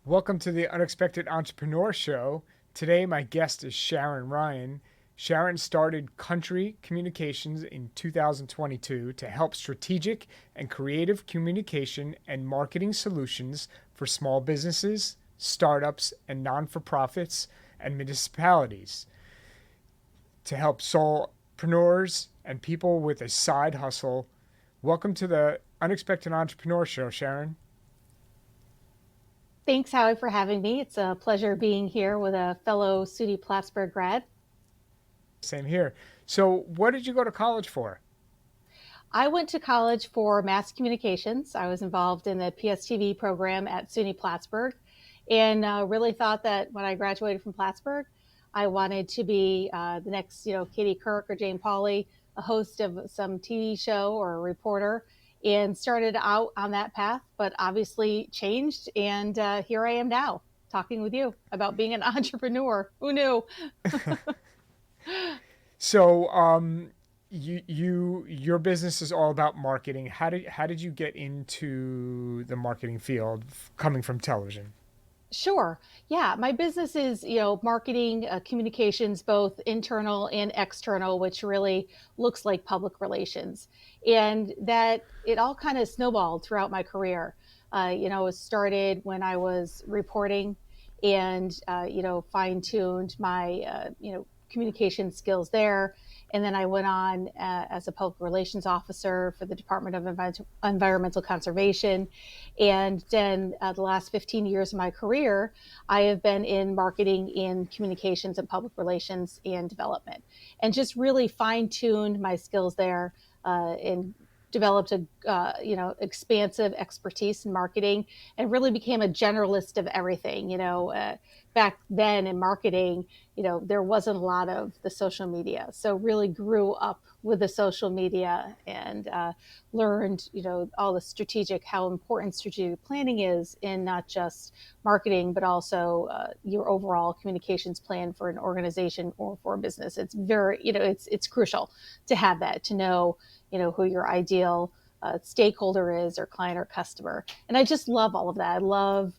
Welcome to the Unexpected Entrepreneur Show. Today, my guest is Sharon Ryan. Sharon started Country Communications in 2022 to help strategic and creative communication and marketing solutions for small businesses, startups, and non for profits and municipalities to help solopreneurs and people with a side hustle. Welcome to the Unexpected Entrepreneur Show, Sharon. Thanks, Howie, for having me. It's a pleasure being here with a fellow SUNY Plattsburgh grad. Same here. So, what did you go to college for? I went to college for mass communications. I was involved in the PSTV program at SUNY Plattsburgh and really thought that when I graduated from Plattsburgh, I wanted to be the next, Katie Couric or Jane Pauley, a host of some TV show or a reporter, and started out on that path, but obviously changed. And here I am now talking with you about being an entrepreneur. Who knew? So, your business is all about marketing. How did you get into the marketing field, coming from television? Sure. Yeah, my business is, marketing, communications, both internal and external, which really looks like public relations. And that it all kind of snowballed throughout my career. It started when I was reporting and, fine-tuned my, communication skills there. And then I went on as a public relations officer for the Department of Environmental Conservation. And then the last 15 years of my career, I have been in marketing, in communications and public relations and development, and just really fine tuned my skills there and developed a expansive expertise in marketing and really became a generalist of everything. Back then in marketing, there wasn't a lot of the social media, so really grew up with the social media and learned, all the how important strategic planning is in not just marketing, but also your overall communications plan for an organization or for a business. It's very, it's crucial to have that, to know, who your ideal stakeholder is, or client or customer. And I just love all of that. I love,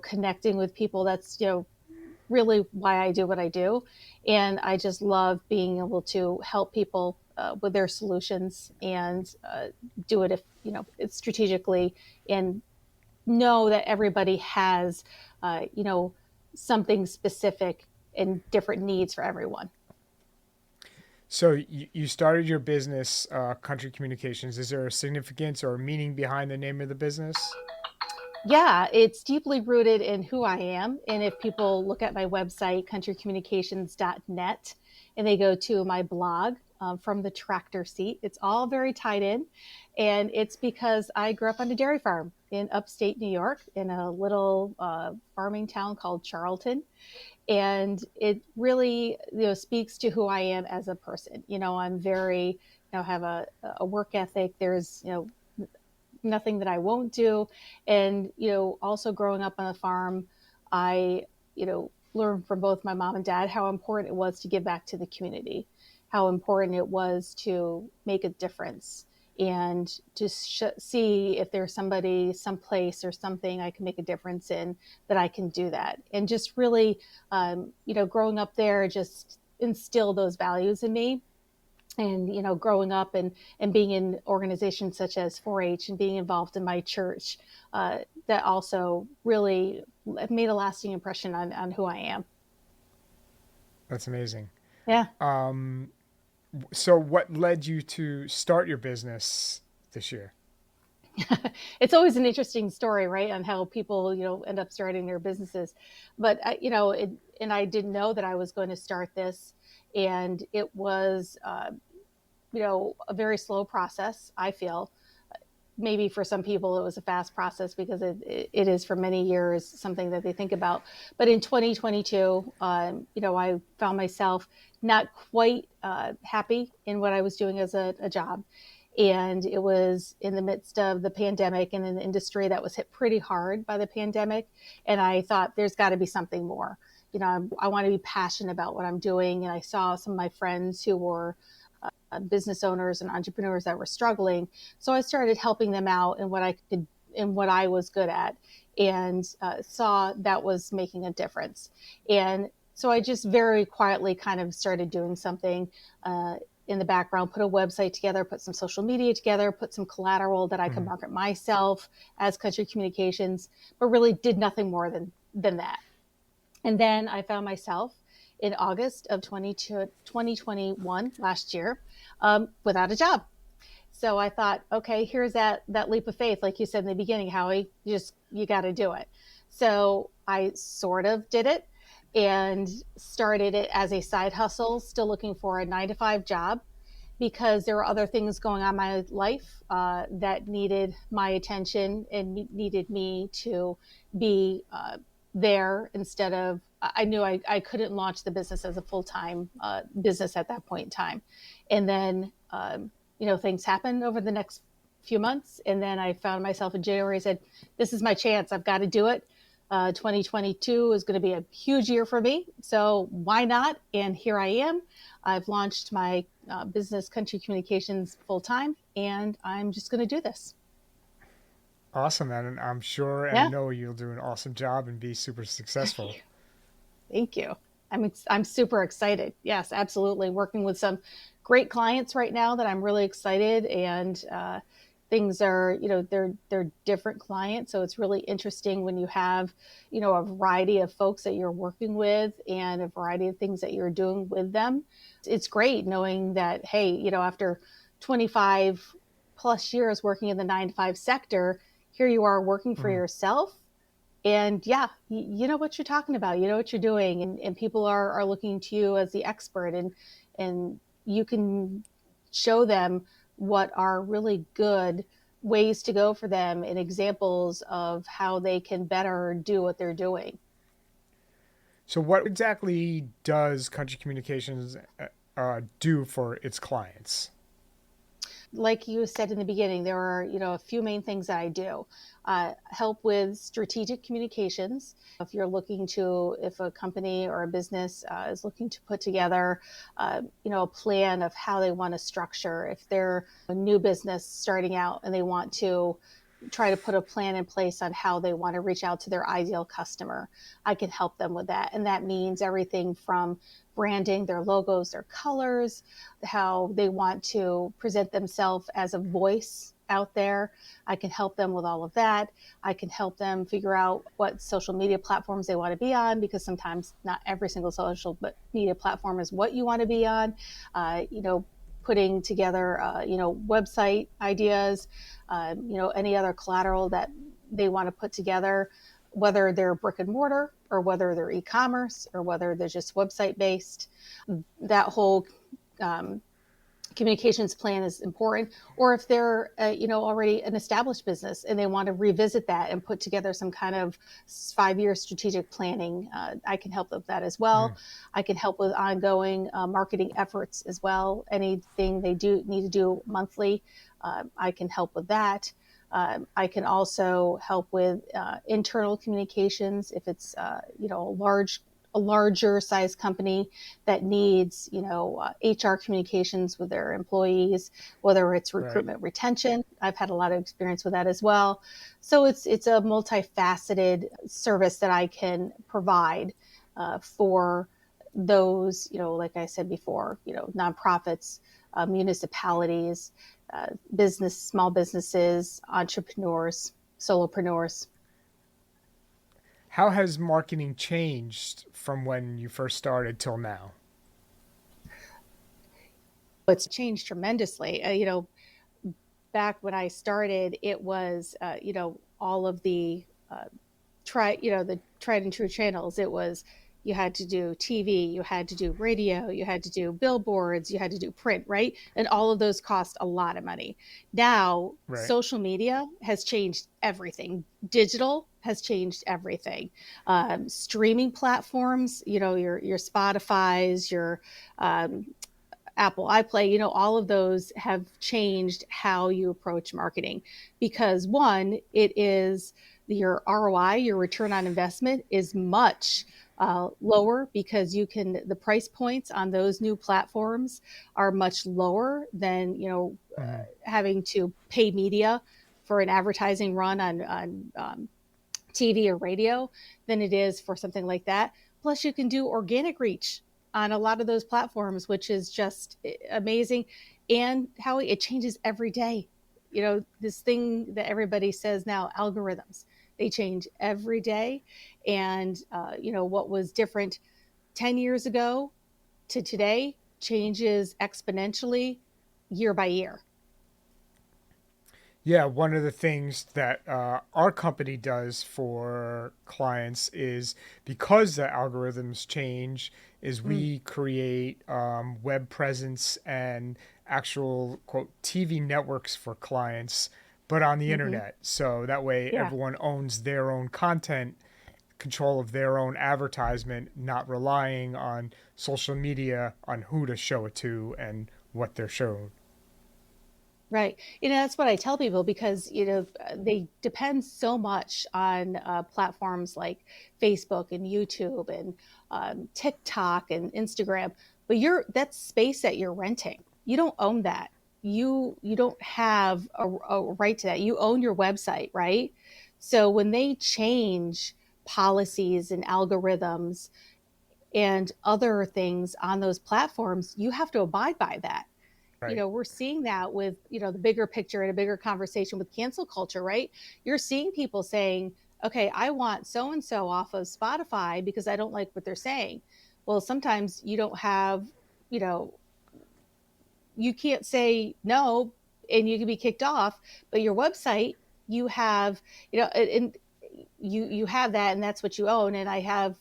connecting with people. That's, really why I do what I do. And I just love being able to help people with their solutions and do it if, it's strategically, and know that everybody has, something specific and different needs for everyone. So, you started your business, Country Communications. Is there a significance or a meaning behind the name of the business? Yeah, it's deeply rooted in who I am. And if people look at my website, countrycommunications.net, and they go to my blog, from the tractor seat, it's all very tied in. And it's because I grew up on a dairy farm in upstate New York in a little farming town called Charlton. And it really, speaks to who I am as a person. I'm very, have a work ethic. There's, nothing that I won't do. And, also growing up on a farm, I, learned from both my mom and dad how important it was to give back to the community, how important it was to make a difference and to see if there's somebody, someplace, or something I can make a difference in, that I can do that. And just really, growing up there just instilled those values in me. And growing up and being in organizations such as 4-H and being involved in my church, that also really made a lasting impression on who I am. That's amazing. Yeah. So, what led you to start your business this year? It's always an interesting story, right, on how people end up starting their businesses. But and I didn't know that I was going to start this, and it was a very slow process, I feel. Maybe for some people it was a fast process because it is for many years something that they think about. But in 2022, I found myself not quite happy in what I was doing as a job. And it was in the midst of the pandemic and an industry that was hit pretty hard by the pandemic. And I thought, there's got to be something more. I want to be passionate about what I'm doing. And I saw some of my friends who were business owners and entrepreneurs that were struggling. So I started helping them out in what I could, in what I was good at. and saw that was making a difference. And so I just very quietly kind of started doing something in the background, put a website together, put some social media together, put some collateral that I could market myself as Country Communications, but really did nothing more than that. And then I found myself in August of 2021, last year, without a job. So I thought, okay, here's that leap of faith, like you said in the beginning, Howie. You got to do it. So I sort of did it and started it as a side hustle, still looking for a 9 to 5 job because there were other things going on in my life that needed my attention and needed me to be there instead of. I knew I couldn't launch the business as a full-time business at that point in time, and then things happened over the next few months, and then I found myself in January. I said, "This is my chance. I've got to do it." 2022 is going to be a huge year for me, so why not? And here I am. I've launched my business, Country Communications, full time, and I'm just going to do this. Awesome, and I'm sure and I Yeah. know you'll do an awesome job and be super successful. Thank you. I'm super excited. Yes, absolutely. Working with some great clients right now that I'm really excited, and things are, they're different clients, so it's really interesting when you have, a variety of folks that you're working with and a variety of things that you're doing with them. It's great knowing that, hey, after 25 plus years working in the 9 to 5 sector, here you are working for Mm. yourself, and yeah, you know what you're talking about, you know what you're doing, and people are looking to you as the expert, and you can show them what are really good ways to go for them and examples of how they can better do what they're doing. So, what exactly does Country Communications do for its clients? Like you said in the beginning, there are, a few main things that I do. Help with strategic communications. If a company or a business is looking to put together, a plan of how they want to structure. If they're a new business starting out and they want to try to put a plan in place on how they want to reach out to their ideal customer, I can help them with that. And that means everything from branding, their logos, their colors, how they want to present themselves as a voice out there. I can help them with all of that. I can help them figure out what social media platforms they want to be on, because sometimes not every single social media platform is what you want to be on. Putting together, website ideas, any other collateral that they want to put together, whether they're brick and mortar or whether they're e-commerce or whether they're just website based. That whole communications plan is important. Or if they're already an established business and they want to revisit that and put together some kind of 5-year strategic planning, I can help with that as well. Mm. I can help with ongoing marketing efforts as well. Anything they do need to do monthly, I can help with that. I can also help with internal communications if it's a larger size company that needs, HR communications with their employees, whether it's Right. recruitment, retention. I've had a lot of experience with that as well. So it's a multifaceted service that I can provide for those, like I said before, nonprofits, municipalities, small businesses, entrepreneurs, solopreneurs. How has marketing changed from when you first started till now? It's changed tremendously. Back when I started, it was, all of the the tried and true channels. It was, you had to do TV, you had to do radio, you had to do billboards, you had to do print, right? And all of those cost a lot of money. Now, Right. social media has changed everything. Digital has changed everything. Streaming platforms, your Spotify's, your Apple iPlay, all of those have changed how you approach marketing, because one, it is your ROI, your return on investment is much lower, because the price points on those new platforms are much lower than, Mm. having to pay media for an advertising run on TV or radio than it is for something like that. Plus, you can do organic reach on a lot of those platforms, which is just amazing. And how it changes every day. This thing that everybody says now, algorithms, they change every day. And, what was different 10 years ago to today changes exponentially year by year. Yeah, one of the things that our company does for clients is, because the algorithms change, is Mm, we create web presence and actual quote TV networks for clients, but on the hmm internet. So that way Yeah. everyone owns their own content, control of their own advertisement, not relying on social media on who to show it to and what they're shown. Right. That's what I tell people because, they depend so much on platforms like Facebook and YouTube and TikTok and Instagram. But that's space that you're renting. You don't own that. You don't have a right to that. You own your website, right? So when they change policies and algorithms and other things on those platforms, you have to abide by that. Right. We're seeing that with, the bigger picture and a bigger conversation with cancel culture, right? You're seeing people saying, okay, I want so and so off of Spotify because I don't like what they're saying. Well, sometimes you don't have, you know, you can't say no and you can be kicked off, but your website, you have, and you have that and that's what you own. And I have,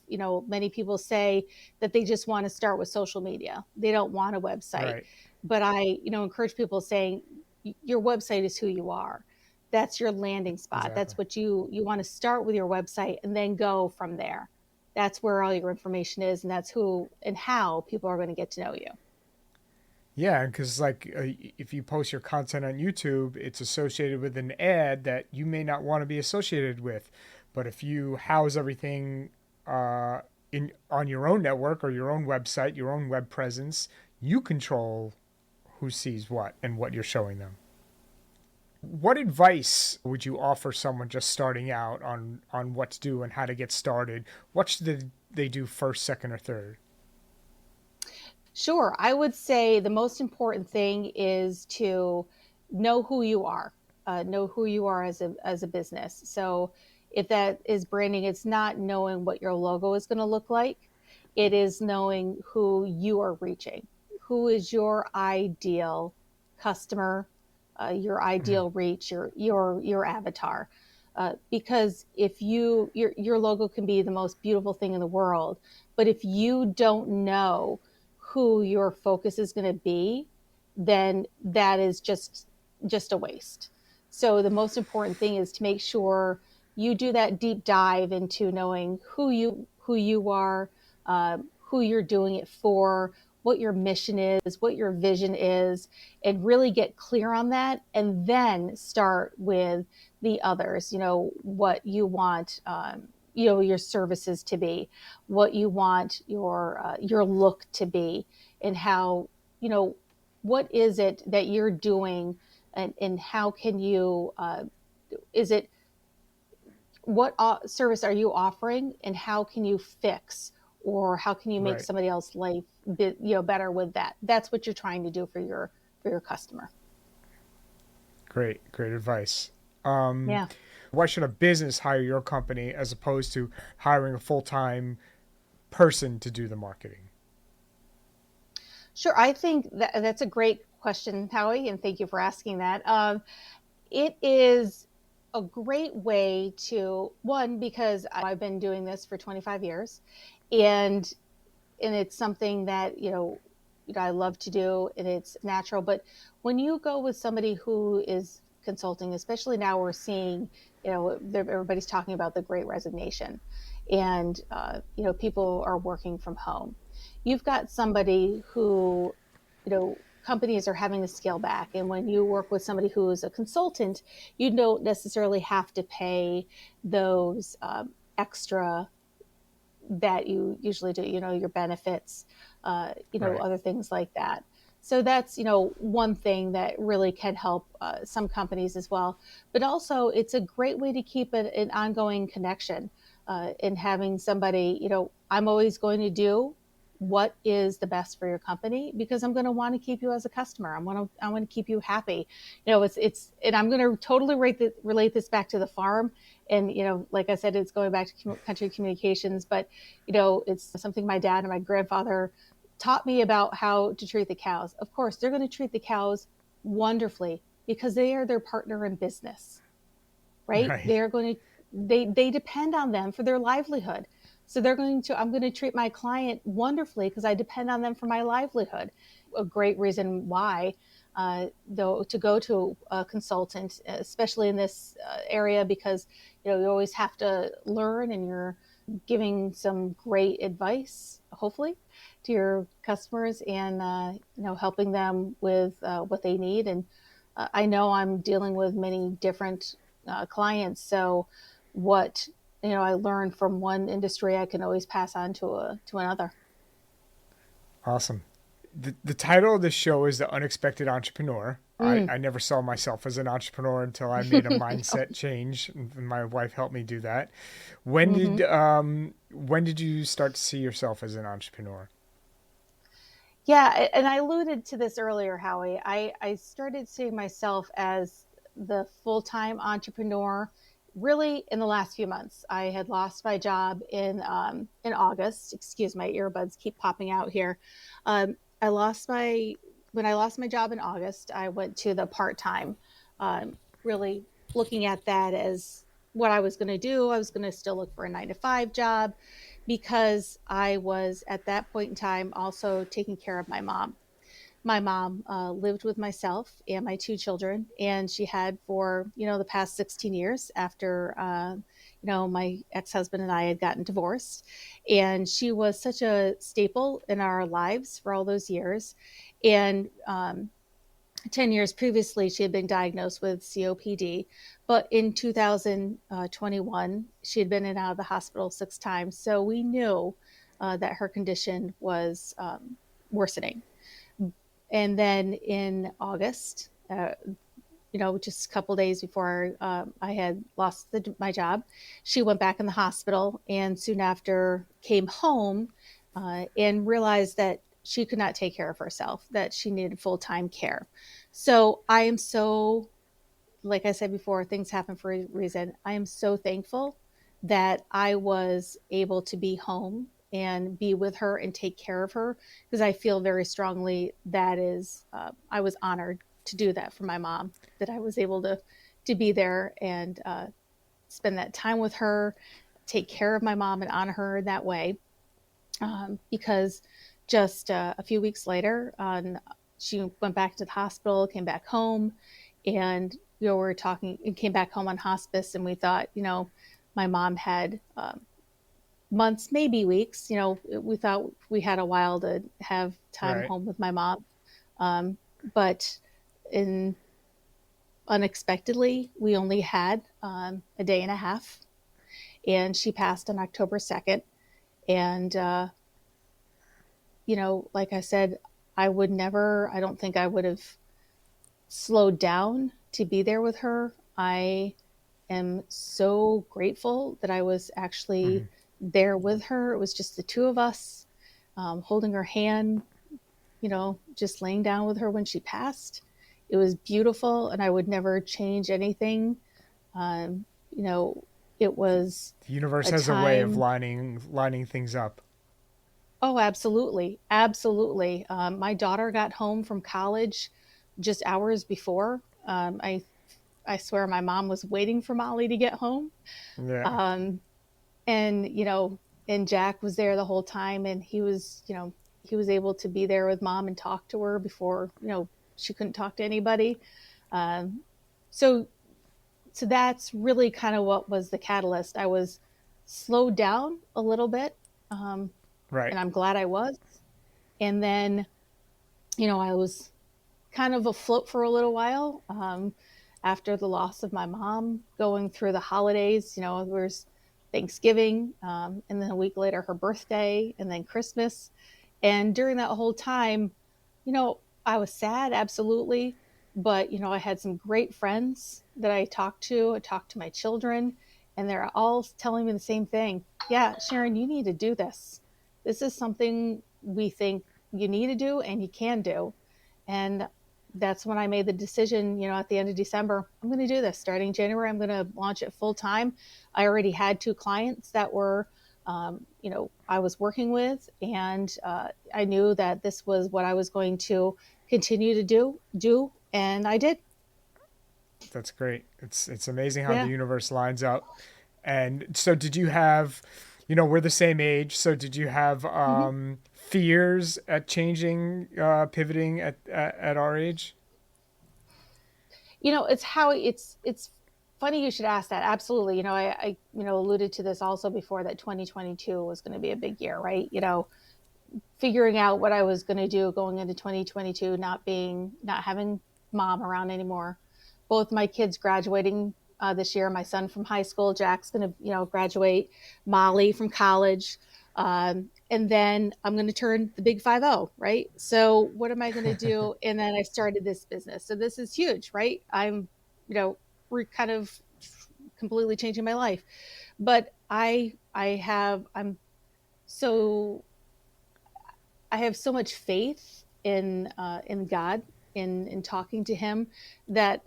many people say that they just want to start with social media. They don't want a website. Right. But I, encourage people saying your website is who you are. That's your landing spot. Exactly. That's what you want to start with your website and then go from there. That's where all your information is, and that's who and how people are going to get to know you. Yeah, because like if you post your content on YouTube, it's associated with an ad that you may not want to be associated with. But if you house everything uh, in on your own network or your own website, your own web presence, you control who sees what and what you're showing them. What advice would you offer someone just starting out on what to do and how to get started? What should they do first, second, or third? Sure. I would say the most important thing is to know who you are, know who you are as a business. So if that is branding, it's not knowing what your logo is going to look like. It is knowing who you are reaching. Who is your ideal customer, your Mhm. ideal reach, your avatar. Because if your logo can be the most beautiful thing in the world, but if you don't know who your focus is going to be, then that is just a waste. So the most important thing is to make sure you do that deep dive into knowing who you are, who you're doing it for, what your mission is, what your vision is, and really get clear on that, and then start with the others. What you want. Your services to be, what you want your look to be, and how you know what is it that you're doing, and how can you is it what service are you offering, and how can you fix or how can you make Right. somebody else's life better with that. That's what you're trying to do for your customer. Great. Great advice. Um, Yeah. why should a business hire your company as opposed to hiring a full-time person to do the marketing? Sure. I think that's a great question, Howie, and thank you for asking that. It is a great way to, one, because I've been doing this for 25 years, and it's something that I love to do, and it's natural. But when you go with somebody who is consulting, especially now, we're seeing everybody's talking about the Great Resignation, and people are working from home. You've got somebody who companies are having to scale back, and when you work with somebody who is a consultant, you don't necessarily have to pay those extra that you usually do, your benefits, Right. other things like that. So that's, one thing that really can help some companies as well. But also, it's a great way to keep an ongoing connection in having somebody, I'm always going to do what is the best for your company because I'm going to want to keep you as a customer. I want to keep you happy. And I'm going to totally relate this back to the farm. And, like I said, it's going back to country communications, but, it's something my dad and my grandfather taught me about how to treat the cows. Of course, they're going to treat the cows wonderfully because they are their partner in business, right? Right. They depend on them for their livelihood. So I'm going to treat my client wonderfully because I depend on them for my livelihood. A great reason why, though, to go to a consultant, especially in this area, because, you always have to learn and you're giving some great advice, hopefully, to your customers and, helping them with what they need. And I know I'm dealing with many different clients. So what I learned from one industry, I can always pass on to another. Awesome. The title of the show is The Unexpected Entrepreneur. Mm. I never saw myself as an entrepreneur until I made a mindset change, and my wife helped me do that. Hmm. When did you start to see yourself as an entrepreneur? Yeah, and I alluded to this earlier, Howie. I started seeing myself as the full-time entrepreneur really in the last few months. I had lost my job in August. Excuse my earbuds keep popping out here. I lost my When I lost my job in August, I went to the part-time, really looking at that as what I was going to do. I was going to still look for a 9 to 5 job because I was at that point in time also taking care of my mom. My mom lived with myself and my 2 children, and she had for the past 16 years after my ex-husband and I had gotten divorced, and she was such a staple in our lives for all those years. And 10 years previously, she had been diagnosed with COPD, but in 2021, she had been in and out of the hospital 6 times. So we knew that her condition was worsening. And then in August, just a couple days before I had lost my job, she went back in the hospital and soon after came home and realized that she could not take care of herself, that she needed full-time care. So I am so, like I said before, things happen for a reason. I am so thankful that I was able to be home and be with her and take care of her because I feel very strongly that is, I was honored to do that for my mom, that I was able to be there and spend that time with her, take care of my mom and honor her in that way. Because just a few weeks later, she went back to the hospital, came back home, and we were talking and came back home on hospice. And we thought, my mom had months, maybe weeks. We thought we had a while to have time Right. home with my mom, um, but in unexpectedly, we only had a day and a half, and she passed on October 2nd. And like I said, I don't think I would have slowed down to be there with her. I am so grateful that I was actually Hmm. there with her. It was just the two of us, holding her hand, just laying down with her when she passed. It was beautiful, and I would never change anything. Um, you know, it was The universe a has a way of time. lining things up. Oh, absolutely. Absolutely. My daughter got home from college just hours before. I swear my mom was waiting for Molly to get home. Yeah. Um, and, and Jack was there the whole time, and he was able to be there with mom and talk to her before, she couldn't talk to anybody. Um, so, so that's really kind of what was the catalyst. I was slowed down a little bit. Um, Right. and I'm glad I was. And then, I was kind of afloat for a little while after the loss of my mom, going through the holidays. There was Thanksgiving, and then a week later, her birthday, and then Christmas. And during that whole time, you know, I was sad, absolutely. But, I had some great friends that I talked to. I talked to my children, and they're all telling me the same thing. Yeah, Sharon, you need to do this. This is something we think you need to do and you can do. And that's when I made the decision, at the end of December, I'm going to do this. Starting January, I'm going to launch it full time. I already had 2 clients that were, I was working with, and I knew that this was what I was going to continue to do, and I did. That's great. It's amazing how the Yeah. universe lines up. And so, did you have, we're the same age. So, did you have hmm fears at changing, pivoting at our age? It's funny you should ask that. Absolutely. I alluded to this also before, that 2022 was going to be a big year, right? Figuring out what I was going to do going into 2022, not having mom around anymore. Both my kids graduating this year. My son from high school, Jack's going to graduate. Molly from college. And then I'm going to turn the big 50, right? So what am I going to do? And then I started this business. So this is huge, right? We're kind of completely changing my life. But so I have so much faith in God, in talking to Him, that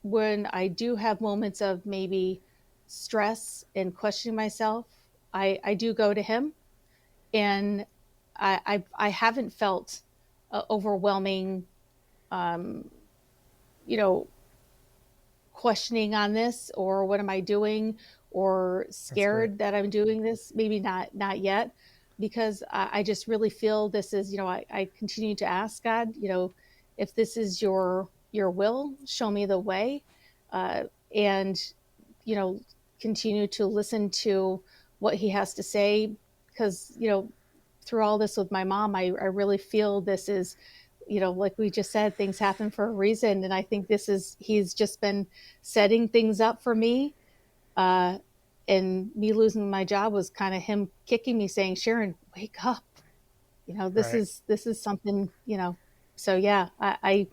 when I do have moments of maybe stress and questioning myself, I do go to Him, and I haven't felt overwhelming, um, you know, questioning on this, or what am I doing, or That's great. scared that I'm doing this. Maybe not yet, because I just really feel this is, I continue to ask God, if this is your will, show me the way, and you know continue to listen to what He has to say, because through all this with my mom, I really feel this is, like we just said, things happen for a reason. And I think he's just been setting things up for me. Uh, and me losing my job was kind of Him kicking me, saying, Sharon, wake up. This Right. is something, so yeah, I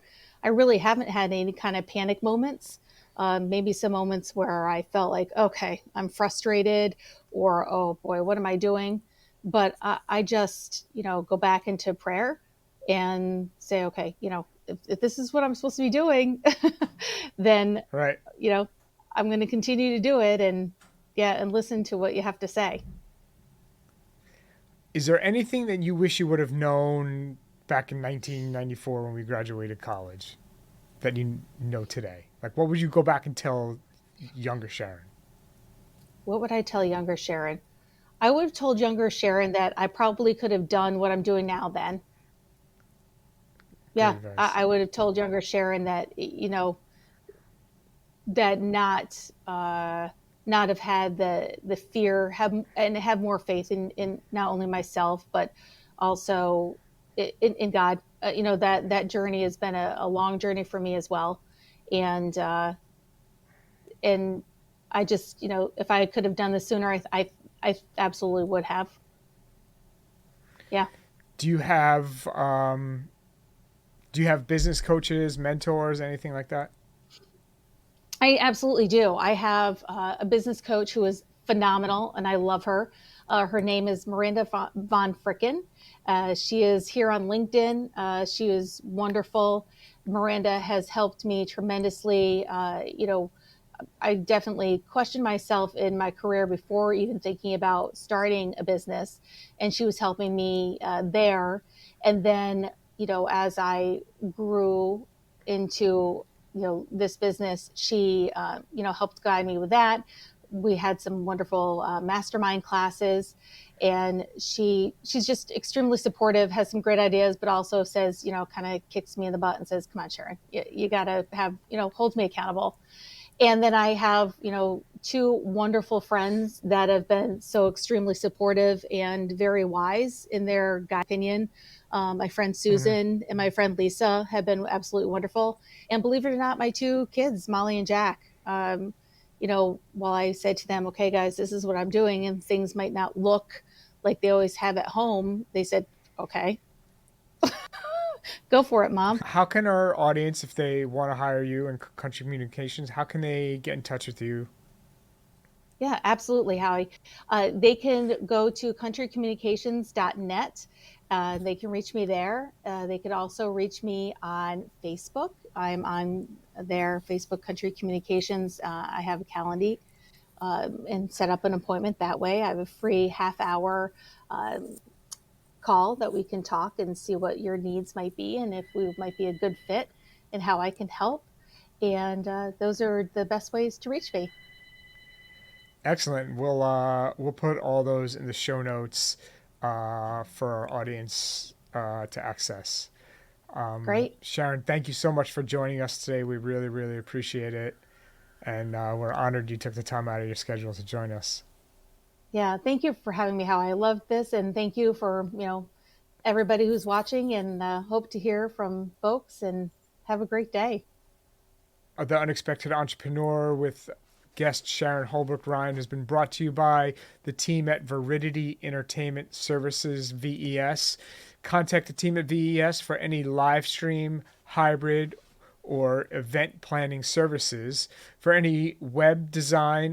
really haven't had any kind of panic moments. Maybe some moments where I felt like, okay, I'm frustrated, or, oh boy, what am I doing? But I just, go back into prayer and say, okay, if this is what I'm supposed to be doing, then, Right. you know, I'm going to continue to do it, and yeah, and listen to what you have to say. Is there anything that you wish you would have known back in 1994 when we graduated college that you know today? Like, what would you go back and tell younger Sharon? What would I tell younger Sharon? I would have told younger Sharon that I probably could have done what I'm doing now then. Great Yeah, advice. I would have told younger Sharon that, that not have had the fear, have more faith in not only myself, but also in God. That journey has been a long journey for me as well. And uh, and I just, if I could have done this sooner, I absolutely would have. Yeah. Do you have business coaches, mentors, anything like that? I absolutely do. I have a business coach who is phenomenal, and I love her. Her name is Miranda Von Fricken. She is here on LinkedIn. She is wonderful. Miranda has helped me tremendously. I definitely questioned myself in my career before even thinking about starting a business, and she was helping me there. And then, as I grew into this business, she helped guide me with that. We had some wonderful mastermind classes, and she's just extremely supportive, has some great ideas, but also says, kind of kicks me in the butt and says, come on, Sharon, you got to have, holds me accountable. And then I have, 2 wonderful friends that have been so extremely supportive and very wise in their guide opinion. My friend Mm-hmm. Susan and my friend Lisa have been absolutely wonderful. And believe it or not, my 2 kids, Molly and Jack, while I said to them, okay, guys, this is what I'm doing, and things might not look like they always have at home, they said, okay. Go for it, Mom. How can our audience, if they want to hire you in country communications, how can they get in touch with you? Yeah, absolutely, Howie. They can go to countrycommunications.net. They can reach me there. They could also reach me on Facebook. I'm on their Facebook Country Communications. I have a calendar and set up an appointment that way. I have a free half-hour call that we can talk and see what your needs might be and if we might be a good fit and how I can help. And those are the best ways to reach me. Excellent. We'll put all those in the show notes for our audience to access. Great. Sharon, thank you so much for joining us today. We really, really appreciate it. And we're honored you took the time out of your schedule to join us. Yeah, thank you for having me, How I love this, and thank you for everybody who's watching, and hope to hear from folks. And have a great day. The Unexpected Entrepreneur with guest Sharon Holbrook-Ryan has been brought to you by the team at Veridity Entertainment Services, VES. Contact the team at VES for any live stream, hybrid, or event planning services. For any web design